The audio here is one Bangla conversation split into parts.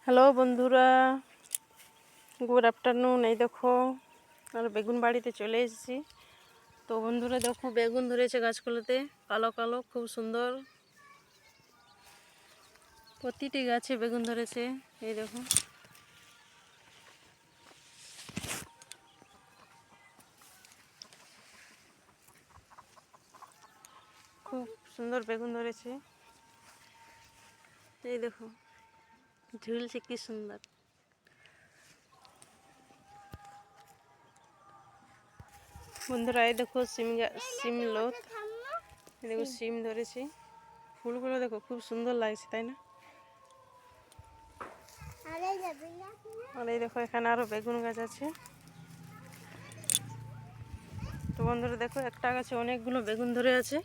হ্যালো বন্ধুরা, গুড আফটারনুন। এই দেখো আর বেগুন বাড়িতে চলে এসেছি। তো বন্ধুরা দেখো, বেগুন ধরেছে গাছগুলোতে, কালো কালো, খুব সুন্দর। প্রতিটি গাছে বেগুন ধরেছে। এই দেখো, খুব সুন্দর বেগুন ধরেছে। এই দেখো ঝুলছে কি সুন্দর। বন্ধুরা এই দেখো সিম লত, এই দেখো সিম ধরেছে। ফুলগুলো দেখো খুব সুন্দর লাগছে, তাই না? আর এই দেখো এখানে আরো বেগুন গাছ আছে। তো বন্ধুরা দেখো, একটা গাছে অনেকগুলো বেগুন ধরে আছে,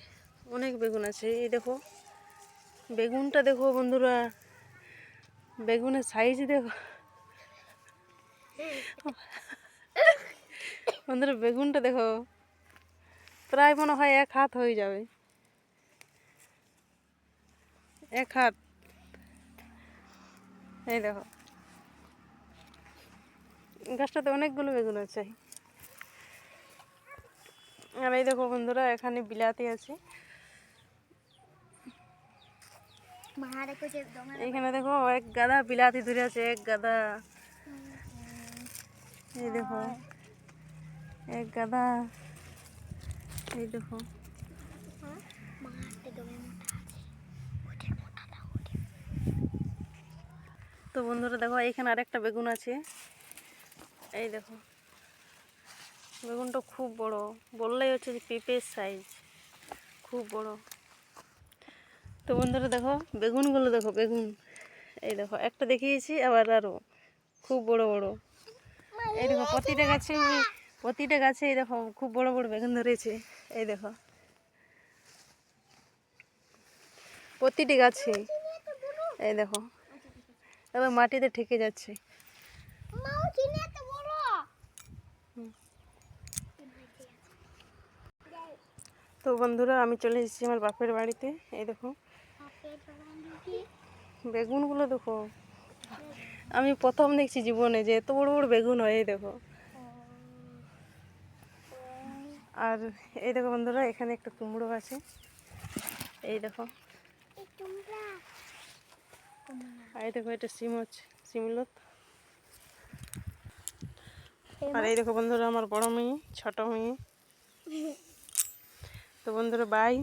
অনেক বেগুন আছে। এই দেখো বেগুনটা দেখো বন্ধুরা, বেগুনের সাইজ দেখো বন্ধুরা, বেগুনটা দেখো প্রায় মনে হয় এক হাত হয়ে যাবে, এক হাত। এই দেখো গাছটাতে অনেকগুলো বেগুন আছে। আর এই দেখো বন্ধুরা, এখানে বিলাতি আছে। এখানে দেখো এক গাদা বিলাতি ধরে আছে, এক গাদা। এই দেখো এক গাদা। এই দেখো তো বন্ধুরা দেখো, এখানে আরেকটা বেগুন আছে। এই দেখো বেগুনটা খুব বড়, বললেই হচ্ছে যে পেঁপের সাইজ, খুব বড়। তো বন্ধুরা দেখো বেগুনগুলো দেখো, বেগুন এই দেখো একটা দেখিয়েছি, আবার আরও খুব বড় বড়। এই দেখো প্রতিটা গাছে এই দেখো খুব বড় বড় বেগুন ধরেছে। এই দেখো প্রতিটি গাছে। এই দেখো এবার মাটিতে ঠেকে যাচ্ছে। তো বন্ধুরা আমি চলে এসেছি আমার বাপের বাড়িতে। এই দেখো বেগুনগুলো দেখো, আমি প্রথম দেখছি জীবনে যে এত বড় বড় বেগুন হয়। এই দেখো, আর এই দেখো বন্ধুরা, এখানে একটা কুমড়ো আছে। এই দেখো, আর এই দেখো এটা সিম হচ্ছে, সিমলত। আর এই দেখো বন্ধুরা আমার বড় মেয়ে, ছোট মেয়ে। তো বন্ধুরা বাই।